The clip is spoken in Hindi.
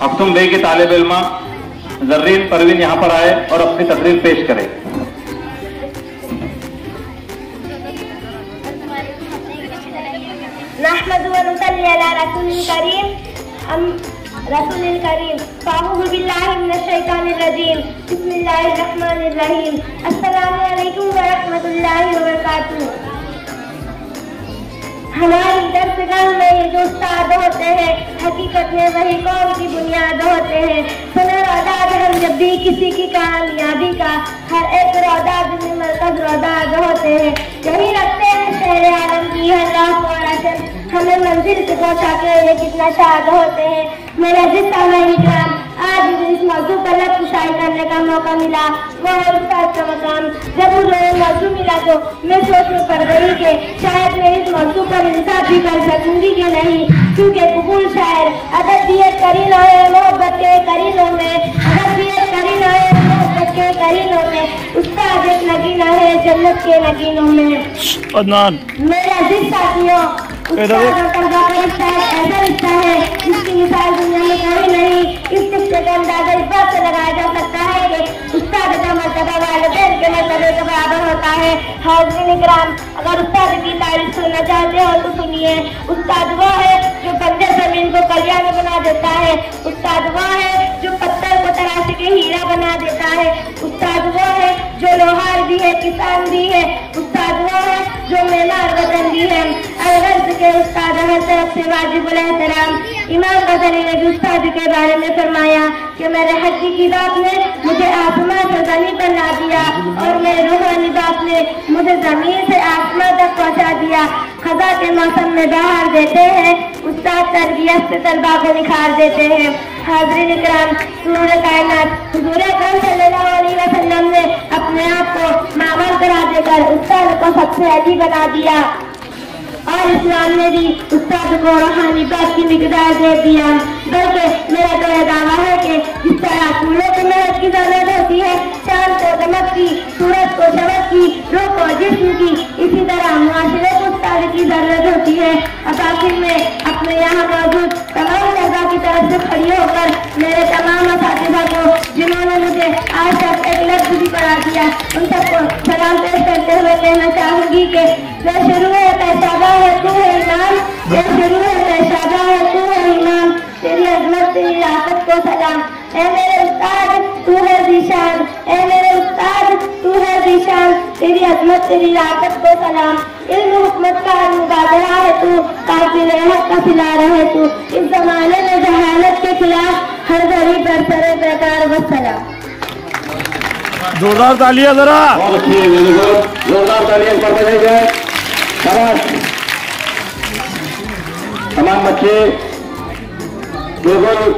मखदूम बे की तालिब इल्मा जर्रीन परवीन यहाँ पर आए और अपनी तकरीर पेश करें। नहमदु व नुसल्ली अला रसूलिल करीम रसूलिल करीम अऊज़ु बिल्लाहि मिनश शैतानिर रजीम बिस्मिल्लाहिर रहमानिर रहीम अस्सलामु अलैकुम व रहमतुल्लाहि व बरकातुहू। हमारी दरसगाह में ये जो उस्ताद होते हैं हकीकत में वही कौम की बुनियाद होते हैं। पुनर्आदाद हम जब भी किसी की कामयाबी का हर एक रौदाद में मरकज रौदाद होते हैं। यही रखते हैं शहर आलम की हर राह हमें मंजिल से पहुँचा के ये कितना शाद होते हैं। मेरा जिस सामान्य आज इस मौजू पर लब कुशाई करने का मौका मिला वो है उस्ताद का मकाम। जब मुझे मौजू मिला तो मैं सोच में पड़ गई कि शायद मैं इस मौजू पर इंसाफ भी कर सकूंगी कि नहीं, क्योंकि कबूल शायर अदब भी एक करीनों है मोहब्बत के करीनों में, अदब भी एक करीनों है मोहब्बत के करीनों में, उस्ताद एक नगीना है जन्नत के नगीनों में। मेरा जिस साथियों ऐसा रिश्ता है जिसकी मिसाल दुनिया में कहीं नहीं। इस रिश्ते का अंदाजा इस बात से लगाया जा सकता है कि उस्ताद का मर्तबा वालिदैन के मर्तबे के बराबर होता है। हाज़रीन इकराम, अगर उस्ताद की तारीफ सुनना चाहते हो तो सुनिए। उस्ताद वो है जो बंजर जमीन को कलिया में बना देता है। उस्ताद वो है जो पत्थर को तराश के हीरा बना देता है। उस्ताद वो है जो लोहार भी है किसान भी है। उस्ताद वो है जो मेमार वतन भी है। अलगर्ज के उस्ताद हर तरफ से वाजिबुल एहतराम। इमाम गज़ली ने भी उस्ताद के बारे में फरमाया कि मेरे हक़ी की बात ने मुझे आसमान से ज़मीन पर ला दिया और मेरे रूहानी बात ने मुझे ज़मीन से आसमान तक पहुँचा दिया। खज़ा के मौसम में बहार देते हैं, उस्ताद तरबियत से तलबा को निखार देते हैं। हाज़रीन इकराम, सूरह कायनात हुज़ूर अकरम सल्लल्लाहु अलैहि वसल्लम ने अपने आप को मामल करा देकर उस्ताद को सबसे अली बना दिया और इस्लाम ने भी उस्ताद को रूहानी बात की मिक़दार दे दिया। बल्कि मेरा तो यह दावा है कि जिस तरह फूलों को मेहनत की जरूरत होती है, चांद को दमक की, सूरज को चमक की, रूह को जिस्म की, इसी तरह मुआशरे को उस्ताद की जरूरत होती है। असासिर में अपने यहाँ मौजूद तमाम लड़का की तरफ से खड़ी होकर मेरे तमाम असातिज़ा को जिन्होंने मुझे आज तक एक लफ्ज़ भी पढ़ा दिया, उन सबको सलाम पेश करते हुए कहना चाहूँगी कि मैं शुरू है पैशाबा है तू है इमाम, मैं शुरू है पैशाबा है तू है इमाम, तेरी अजमत तेरी राकत को सलाम। ऐ मेरे उस्ताद तू है ज़ीशान, ऐ मेरे उस्ताद तू है ज़ीशान, तेरी अजमत तेरी राकत को सलाम। इल्म हुकमत का मुबादला है तू, कातिल हक का सिलारा है तू, इस जमाने में जहालत के खिलाफ हर घड़ी बरसरे बेकार व सलाम। जोरदार तालियां जरा। बहुत अच्छी है, जोरदार तालियां पर बजाइए। तमाम बच्चे बिल्कुल